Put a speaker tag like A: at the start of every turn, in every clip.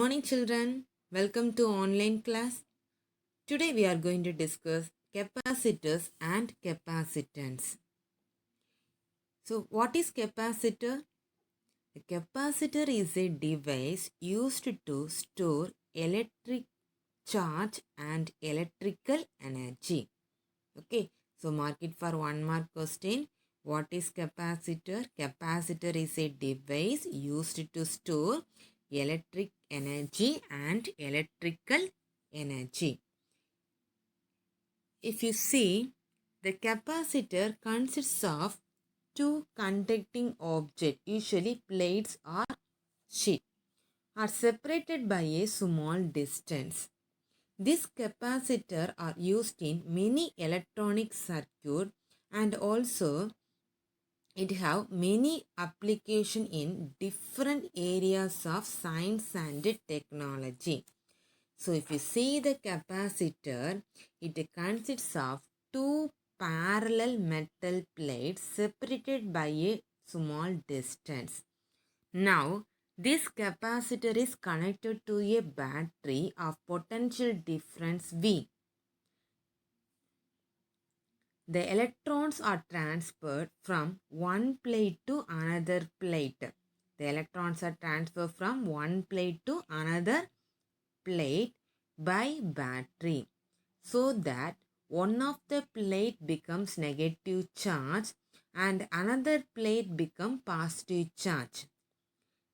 A: morning, children. Welcome to online class. Today we are going to discuss capacitors and capacitance. So, what is capacitor? A capacitor is a device used to store electric charge and electrical energy. Okay, so mark it for 1 mark question. What is capacitor? Capacitor is a device used to store electric energy and electrical energy. If you see, the capacitor consists of two conducting objects, usually plates or sheet, are separated by a small distance. This capacitor are used in many electronic circuit and also it have many application in different areas of science and technology. So if you see the capacitor, it consists of two parallel metal plates separated by a small distance. Now, this capacitor is connected to a battery of potential difference V. The electrons are transferred from one plate to another plate. The electrons are transferred from one plate to another plate by battery so that one of the plate becomes negative charge and another plate becomes positive charge.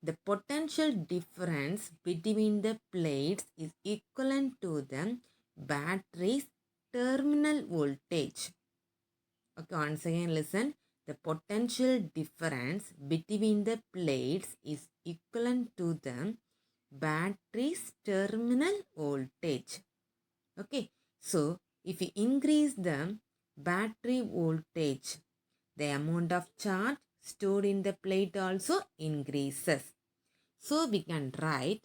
A: The potential difference between the plates is equivalent to the battery's terminal voltage. Okay, once again listen. The potential difference between the plates is equivalent to the battery's terminal voltage. Okay, so if we increase the battery voltage, the amount of charge stored in the plate also increases. So we can write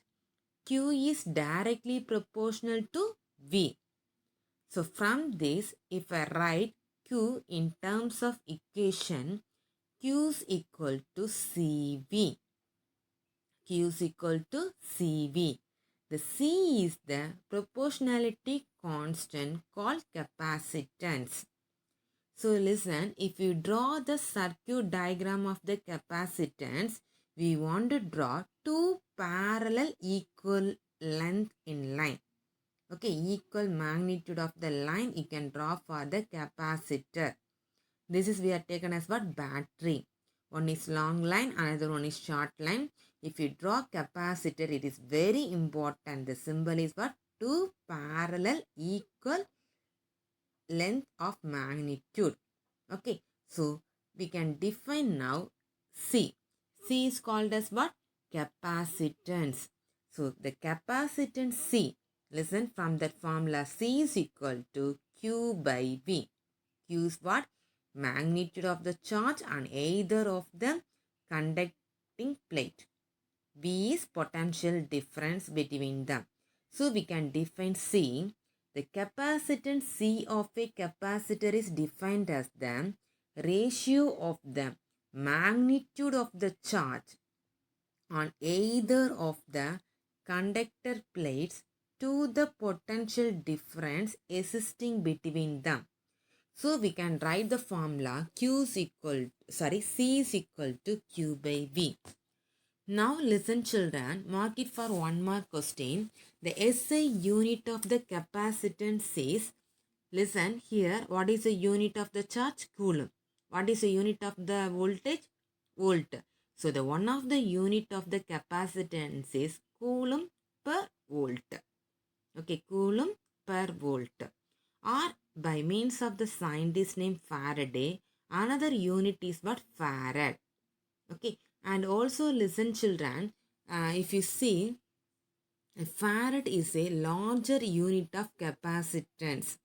A: Q is directly proportional to V. So from this, if I write Q in terms of equation, Q is equal to CV. Q is equal to CV. The C is the proportionality constant called capacitance. So listen, if you draw the circuit diagram of the capacitance, we want to draw two parallel equal length in line. Okay, equal magnitude of the line you can draw for the capacitor. This is we are taken as what? Battery. One is long line, another one is short line. If you draw capacitor, it is very important. The symbol is what? Two parallel equal length of magnitude. Okay, so we can define now C. C is called as what? Capacitance. So the capacitance C, listen from that formula, C is equal to Q by V. Q is what? Magnitude of the charge on either of the conducting plate. V is potential difference between them. So we can define C. The capacitance C of a capacitor is defined as the ratio of the magnitude of the charge on either of the conductor plates to the potential difference existing between them. So we can write the formula C is equal to Q by V. Now listen children, mark it for 1 mark question. The SI unit of the capacitance is, listen here, what is the unit of the charge? Coulomb. What is the unit of the voltage? Volt. So the one of the unit of the capacitance is Coulomb per volt. Okay, Coulomb per volt. Or by means of the scientist named Faraday, another unit is what? Farad. Okay, and also listen children, if you see, a farad is a larger unit of capacitance.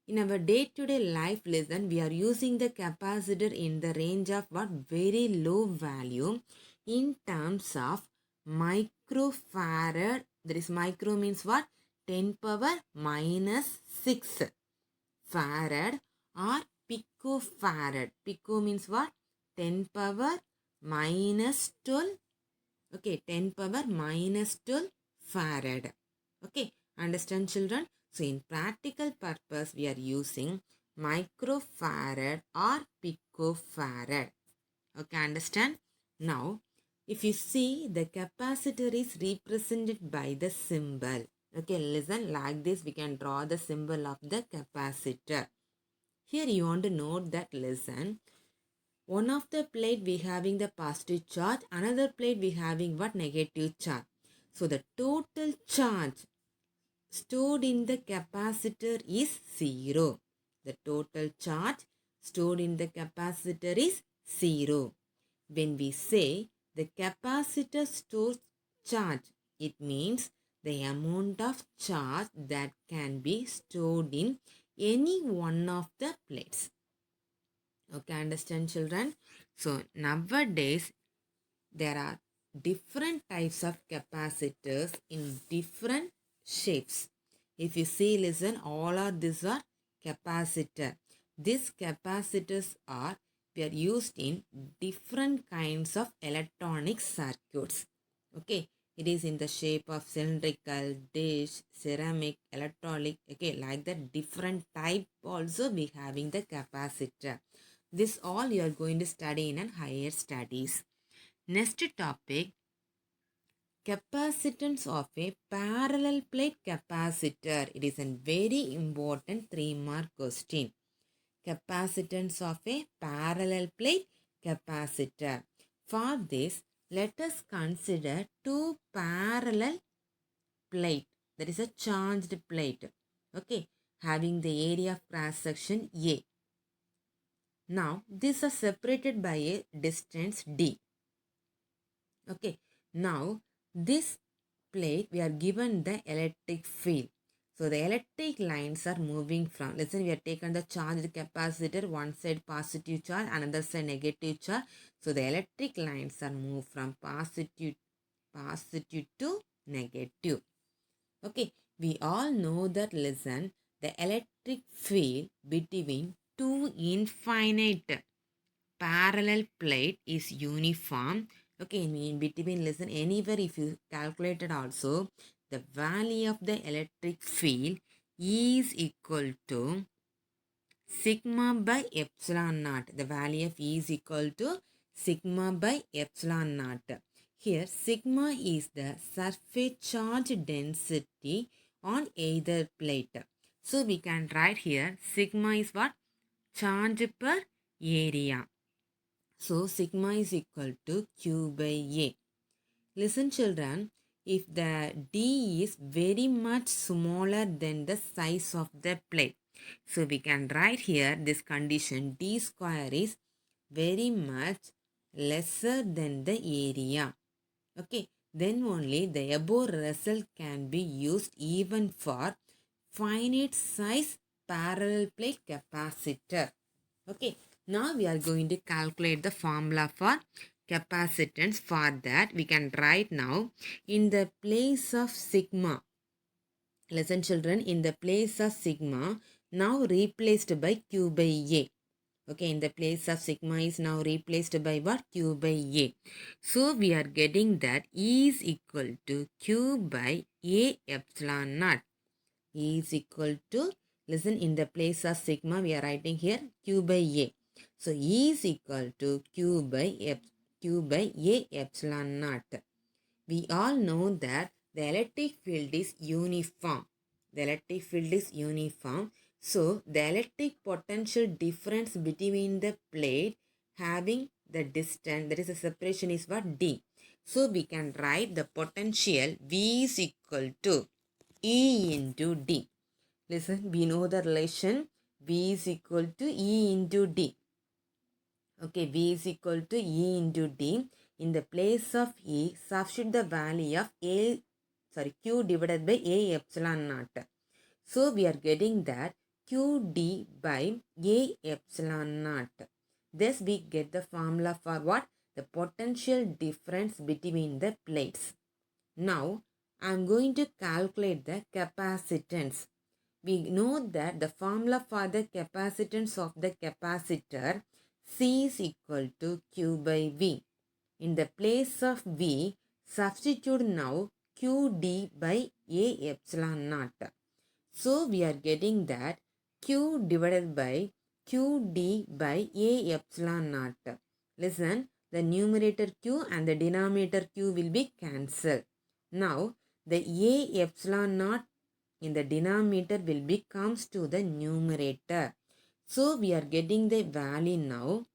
A: In our day-to-day life, listen, we are using the capacitor in the range of what? Very low value in terms of microfarad. That is, micro means what? 10 power minus 6 farad or picofarad. Pico means what? 10 power minus 12. Okay, 10 power minus 12 farad. Okay, understand children? So in practical purpose, we are using microfarad or picofarad. Okay, understand? Now, if you see, the capacitor is represented by the symbol. Okay, listen, like this, we can draw the symbol of the capacitor. Here you want to note that, listen, one of the plate we having the positive charge, another plate we having what, negative charge. So the total charge stored in the capacitor is 0. The total charge stored in the capacitor is 0. When we say the capacitor stores charge, it means the amount of charge that can be stored in any one of the plates. Okay, understand children? So nowadays there are different types of capacitors in different shapes. If you see, listen, all of these are capacitor. These capacitors are used in different kinds of electronic circuits. Okay, it is in the shape of cylindrical, dish, ceramic, electronic. Okay, like that different type also we having the capacitor. This all you are going to study in higher studies. Next topic, capacitance of a parallel plate capacitor. It is a very important 3-mark question. Capacitance of a parallel plate capacitor. For this, let us consider two parallel plate. That is a charged plate. Okay, having the area of cross section A. Now, these are separated by a distance D. Okay, now this plate we are given the electric field. So the electric lines are moving from, listen, we have taken the charged capacitor, one side positive charge, another side negative charge. So the electric lines are moved from positive to negative. Okay, we all know that, listen, the electric field between two infinite parallel plate is uniform. Okay, in between, listen, anywhere if you calculated also, the value of the electric field is equal to sigma by epsilon naught. The value of E is equal to sigma by epsilon naught. Here, sigma is the surface charge density on either plate. So, we can write here, sigma is what? Charge per area. So, sigma is equal to Q by A. Listen children, if the D is very much smaller than the size of the plate, so we can write here this condition, D square is very much lesser than the area. Okay, then only the above result can be used even for finite size parallel plate capacitor. Okay, now we are going to calculate the formula for capacitance. For that, we can write now in the place of sigma. Listen children, in the place of sigma, now replaced by Q by A. Okay, in the place of sigma is now replaced by what? Q by A. So, we are getting that E is equal to Q by A epsilon naught. E is equal to, listen, in the place of sigma, we are writing here Q by A. So, E is equal to Q by A epsilon naught. We all know that the electric field is uniform. The electric field is uniform. So, the electric potential difference between the plate having the distance, that is the separation, is what? D. So, we can write the potential V is equal to E into D. Listen, we know the relation V is equal to E into D. Okay, V is equal to E into D. In the place of E, substitute the value of Q divided by A epsilon naught. So, we are getting that QD by A epsilon naught. Thus, we get the formula for what? The potential difference between the plates. Now, I am going to calculate the capacitance. We know that the formula for the capacitance of the capacitor, C is equal to Q by V. In the place of V, substitute now Qd by A epsilon naught. So we are getting that Q divided by Qd by A epsilon naught. Listen, the numerator Q and the denominator Q will be cancelled. Now, the A epsilon naught in the denominator will becomes to the numerator. So, we are getting the value now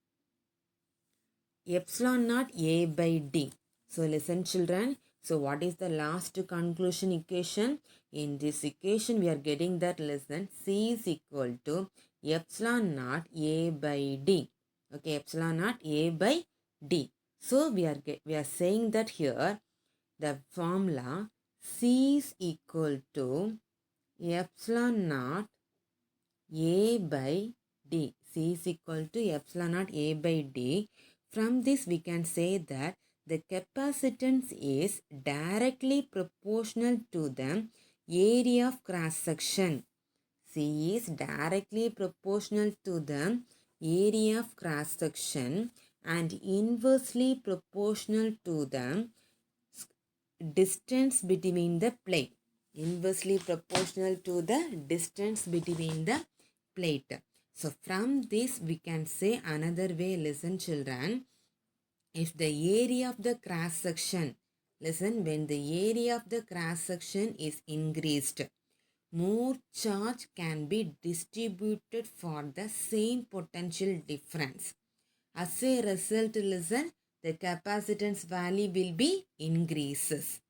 A: epsilon naught A by D. So, listen children. So, what is the last conclusion equation? In this equation, we are getting that listen C is equal to epsilon naught A by D. Okay, epsilon naught A by D. So, we are saying that here the formula C is equal to epsilon naught A by D. C is equal to epsilon naught A by D. From this we can say that the capacitance is directly proportional to the area of cross section. C is directly proportional to the area of cross section and inversely proportional to the distance between the plate. Inversely proportional to the distance between the plate. So from this we can say another way, listen children, if the area of the cross section, listen, when the area of the cross section is increased, more charge can be distributed for the same potential difference. As a result, listen, the capacitance value will be increases.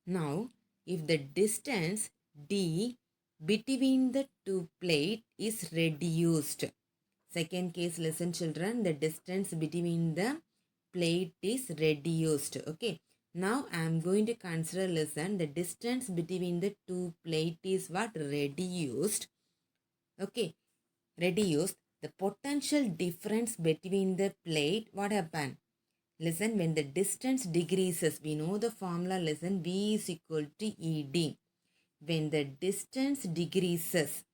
A: Now, if the distance D between the two plate is reduced. Second case, listen children, the distance between the plate is reduced. Okay. Now, I am going to consider, listen, the distance between the two plate is what? Reduced. Okay. Reduced. The potential difference between the plate, what happened? Listen, when the distance decreases, we know the formula, listen, V is equal to ED. When the distance decreases,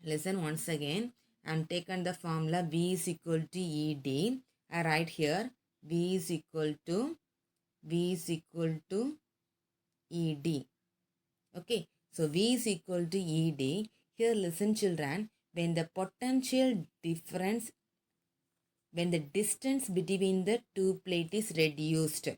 A: listen once again, I am taken the formula V is equal to ED. I write here V is equal to ED. Okay, so V is equal to ED. Here listen children, when the potential difference, when the distance between the two plate is reduced,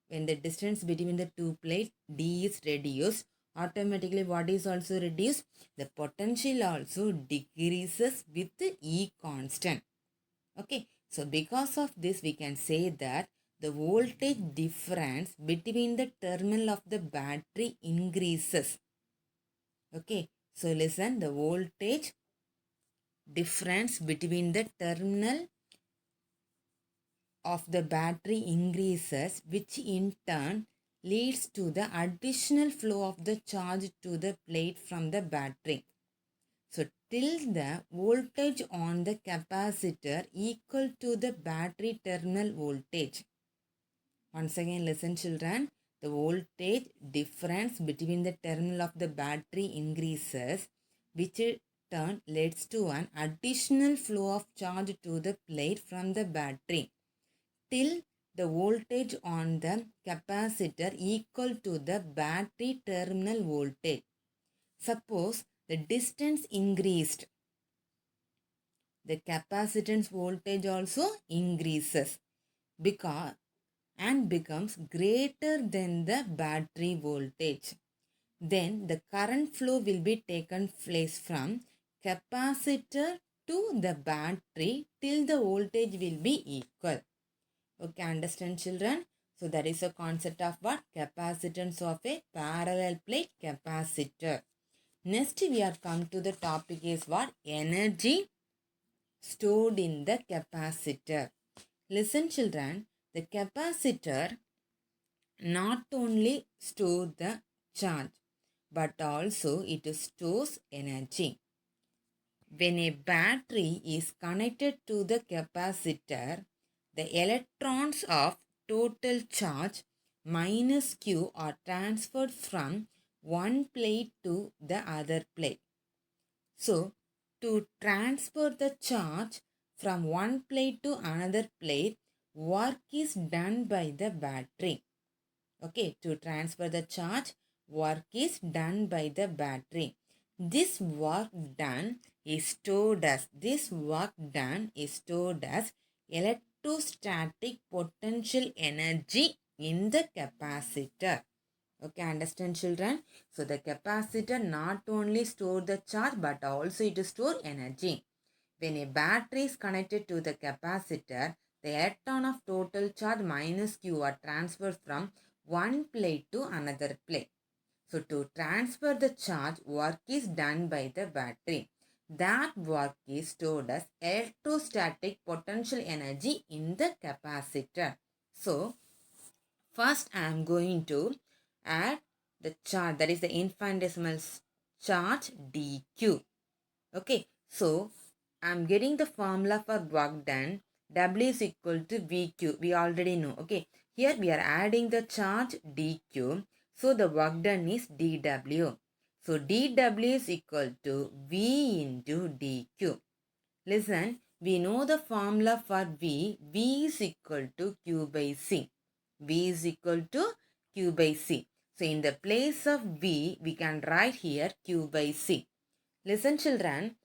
A: when the distance between the two plates D is reduced, automatically what is also reduced? The potential also decreases with E constant. Okay, so because of this we can say that the voltage difference between the terminal of the battery increases. Okay, so listen, the voltage difference between the terminal of the battery increases, which in turn leads to the additional flow of the charge to the plate from the battery. So, till the voltage on the capacitor equal to the battery terminal voltage. Once again, listen children, the voltage difference between the terminal of the battery increases, which in turn leads to an additional flow of charge to the plate from the battery till the voltage on the capacitor equal to the battery terminal voltage. Suppose the distance increased, the capacitance voltage also increases because and becomes greater than the battery voltage. Then the current flow will be taken place from capacitor to the battery till the voltage will be equal. Okay, understand children? So that is a concept of what? Capacitance of a parallel plate capacitor. Next we are come to the topic is what? Energy stored in the capacitor. Listen children, the capacitor not only store the charge but also it stores energy. When a battery is connected to the capacitor, the electrons of total charge minus Q are transferred from one plate to the other plate. So, to transfer the charge from one plate to another plate, work is done by the battery. Okay, to transfer the charge, work is done by the battery. This work done is stored as electrostatic potential energy in the capacitor. Okay, understand children? So the capacitor not only store the charge but also it store energy. When a battery is connected to the capacitor, the electron of total charge minus Q are transferred from one plate to another plate. So to transfer the charge, work is done by the battery. That work is stored as electrostatic potential energy in the capacitor. So first I am going to add the charge, that is the infinitesimal charge dq. Okay, so I'm getting the formula for work done. W is equal to VQ. We already know. Okay, here we are adding the charge dq. So the work done is dW. So dW is equal to V into dq. Listen, we know the formula for V. V is equal to Q by C. V is equal to Q by C. So in the place of V, we can write here Q by C. Listen children,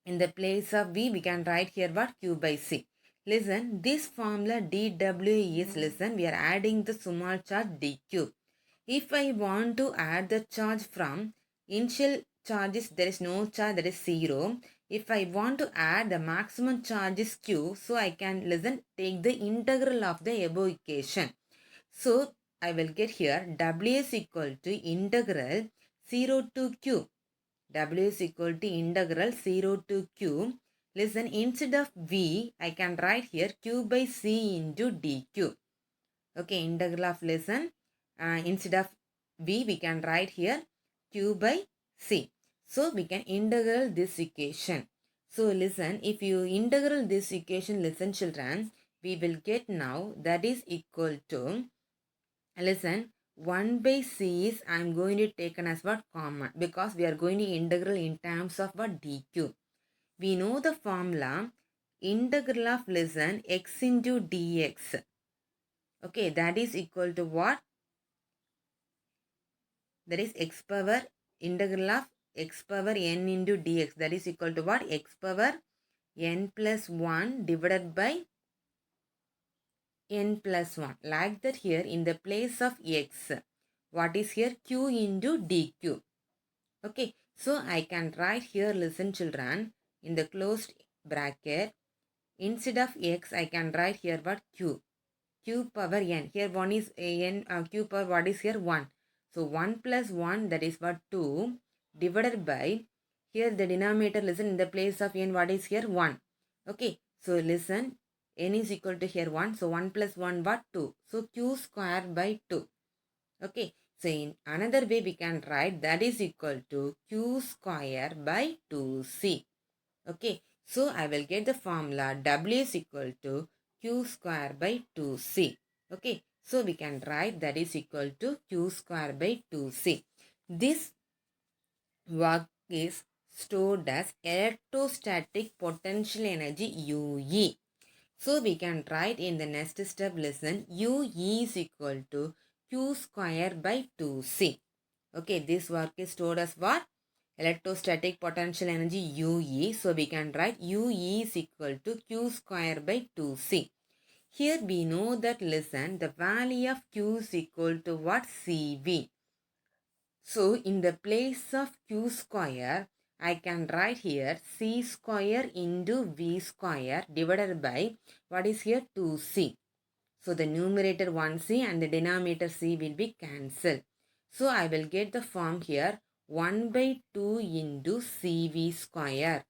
A: in the place of V, we can write here what? Q by C. Listen, this formula dW is, listen, we are adding the small charge dQ. If I want to add the charge from initial charges, there is no charge, that is 0. If I want to add the maximum charge is Q, so I can, listen, take the integral of the above equation. So I will get here W is equal to integral 0 to Q. W is equal to integral 0 to Q. Listen, instead of V, I can write here Q by C into dQ. Okay, integral of, listen, instead of V, we can write here Q by C. So we can integral this equation. So listen, if you integral this equation, listen children, we will get now that is equal to, listen, 1 by C is I am going to take as what? Common, because we are going to integral in terms of what? dq. We know the formula integral of, listen, x into dx. Okay, that is equal to what? That is x power integral of x power n into dx. That is equal to what? X power n plus 1 divided by n plus 1. Like that here in the place of x. What is here? Q into dq. Okay, so I can write here, listen children, in the closed bracket, instead of x, I can write here what? Q. Q power n. Here 1 is n, q power what is here? 1. So 1 plus 1, that is what? 2, divided by, here the denominator, listen, in the place of n, what is here? 1. Okay, so listen, n is equal to here 1. So 1 plus 1 what? 2. So q square by 2. Okay, so in another way we can write that is equal to q square by 2c. Okay, so I will get the formula W is equal to q square by 2c. Okay, so we can write that is equal to q square by 2c. This work is stored as electrostatic potential energy UE. So we can write in the next step, listen, UE is equal to Q square by 2C. Okay, this work is stored as what? Electrostatic potential energy UE. So we can write UE is equal to Q square by 2C. Here we know that, listen, the value of Q is equal to what? CV. So in the place of Q square, I can write here C square into V square divided by, what is here? 2C. So the numerator 1C and the denominator C will be cancelled. So I will get the form here 1 by 2 into CV square.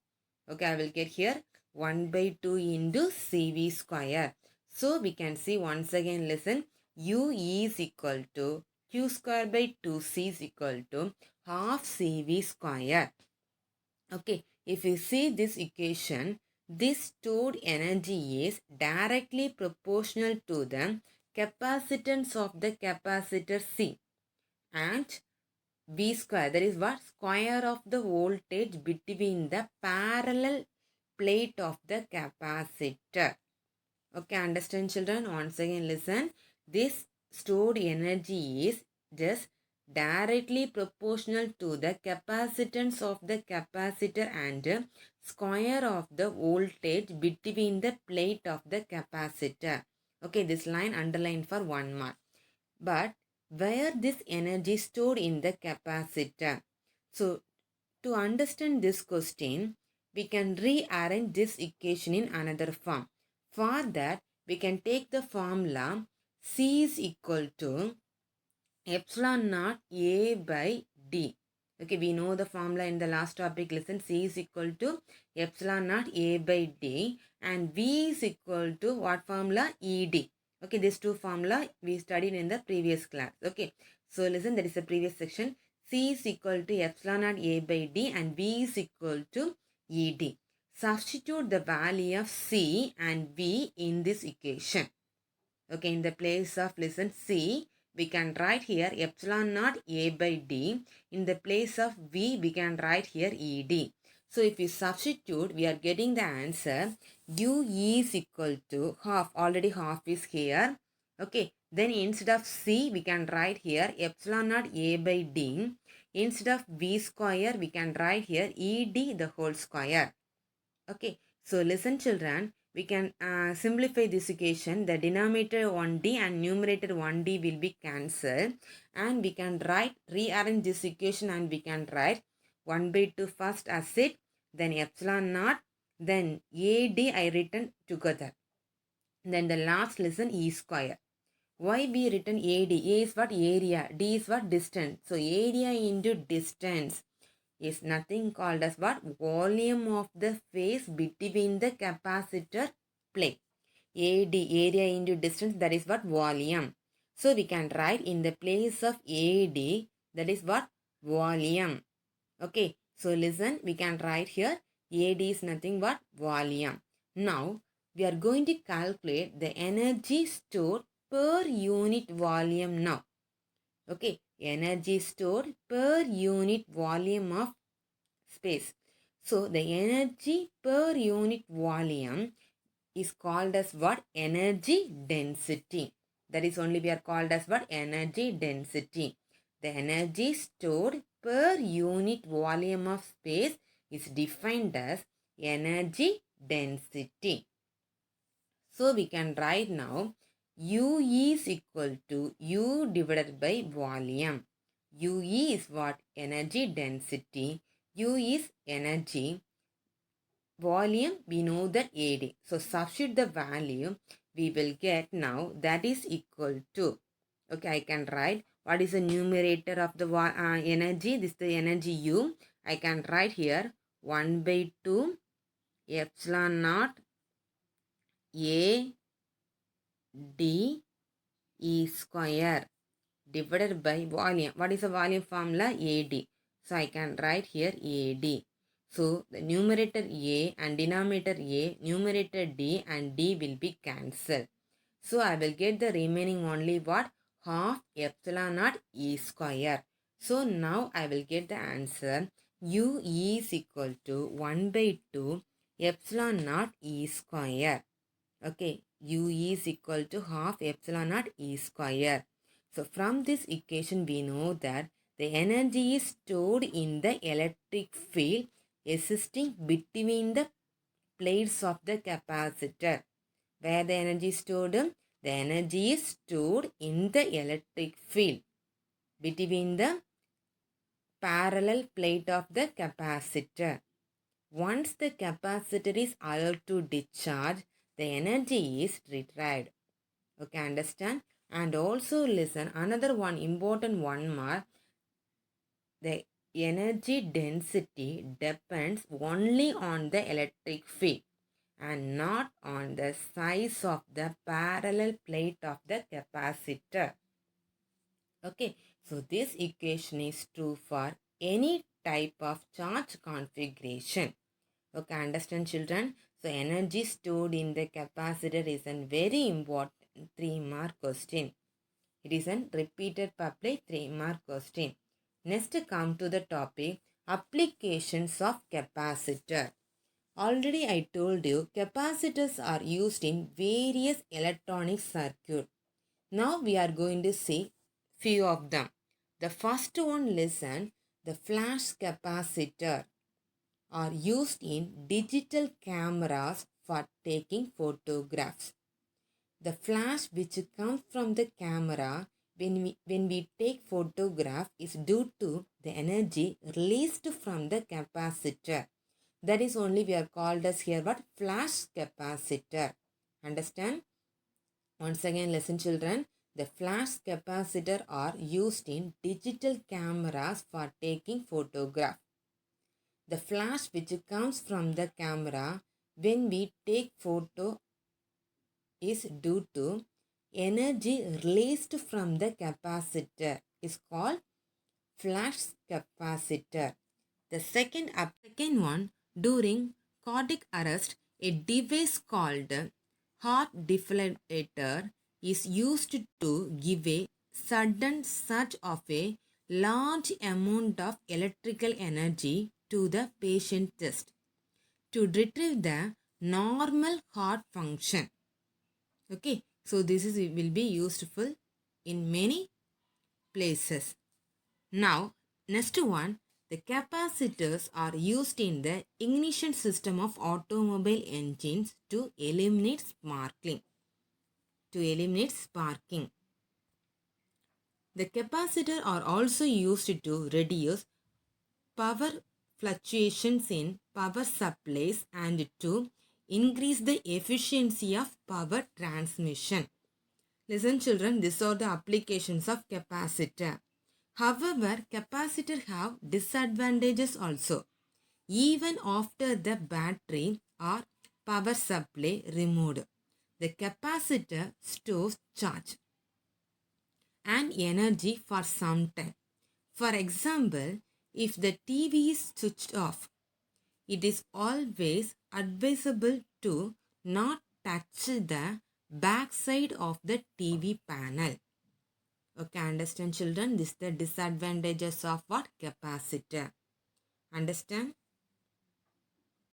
A: Okay, I will get here 1 by 2 into CV square. So we can see once again, listen, U is equal to Q square by 2C is equal to half CV square. Okay, if you see this equation, this stored energy is directly proportional to the capacitance of the capacitor C and V square, that is what? Square of the voltage between the parallel plate of the capacitor. Okay, understand children? Once again listen, this stored energy is just directly proportional to the capacitance of the capacitor and square of the voltage between the plate of the capacitor. Okay, this line underlined for 1 mark. But where this energy stored in the capacitor? So to understand this question, we can rearrange this equation in another form. For that, we can take the formula C is equal to epsilon naught A by D. Okay, we know the formula in the last topic lesson. C is equal to epsilon naught A by D and V is equal to what formula? ED. Okay, these two formula we studied in the previous class. Okay, so listen, that is the previous section. C is equal to epsilon naught A by D and V is equal to ED. Substitute the value of C and V in this equation. Okay, in the place of listen C, we can write here epsilon naught A by D. In the place of V, we can write here ED. So if we substitute, we are getting the answer U is equal to half. Already half is here. Okay, then instead of C, we can write here epsilon naught A by D. Instead of V square, we can write here ED the whole square. Okay, so listen children, we can simplify this equation. The denominator 1D and numerator 1D will be cancelled and we can rearrange this equation and we can write 1 by 2 first as it, then epsilon naught, then AD I written together. Then the last lesson E square. Why we written AD? A is what? Area. D is what? Distance. So area into distance is nothing called as what? Volume of the space between the capacitor plate. AD, area into distance, that is what? Volume. So we can write in the place of AD, that is what? Volume. Okay, so listen, we can write here AD is nothing but volume. Now we are going to calculate the energy stored per unit volume now. Okay, energy stored per unit volume of space. So the energy per unit volume is called as what? Energy density. That is only we are called as what? Energy density. The energy stored per unit volume of space is defined as energy density. So we can write now U is equal to U divided by volume. UE is what? Energy density. U is energy. Volume, we know that AD. So substitute the value, we will get now that is equal to. Okay, I can write what is the numerator of the energy. This is the energy U. I can write here 1 by 2 epsilon naught A D E square divided by volume. What is the volume formula? AD. So I can write here AD. So the numerator A and denominator A, numerator D and D will be cancelled. So I will get the remaining only what? Half epsilon naught E square. So now I will get the answer U is equal to 1 by 2 epsilon naught E square. Okay, U is equal to half epsilon naught E square. So from this equation we know that the energy is stored in the electric field existing between the plates of the capacitor. Where the energy is stored? The energy is stored in the electric field between the parallel plate of the capacitor. Once the capacitor is allowed to discharge, the energy is retrieved. Okay, understand? And also listen, another one important one more. The energy density depends only on the electric field and not on the size of the parallel plate of the capacitor. Okay, so this equation is true for any type of charge configuration. Okay, understand children? So energy stored in the capacitor is a very important 3-mark question. It is a repeated public 3-mark question. Next come to the topic applications of capacitor. Already I told you capacitors are used in various electronic circuits. Now we are going to see few of them. The first one, listen. The flash capacitor are used in digital cameras for taking photographs. The flash which comes from the camera when we take photograph is due to the energy released from the capacitor. That is only we are called as here what? Flash capacitor. Understand? Once again, listen children. The flash capacitor are used in digital cameras for taking photograph. The flash which comes from the camera when we take photo is due to energy released from the capacitor is called flash capacitor. The second one, during cardiac arrest, a device called heart defibrillator is used to give a sudden surge of a large amount of electrical energy to the patient chest to retrieve the normal heart function. Okay, so this will be useful in many places. Now, next one, the capacitors are used in the ignition system of automobile engines to eliminate sparking. The capacitor are also used to reduce power fluctuations in power supplies and to increase the efficiency of power transmission. Listen children, these are the applications of capacitor. However, capacitor have disadvantages also. Even after the battery or power supply removed, the capacitor stores charge and energy for some time. For example, if the TV is switched off, it is always advisable to not touch the back side of the TV panel. Okay, understand children? This is the disadvantages of what? Capacitor. Understand?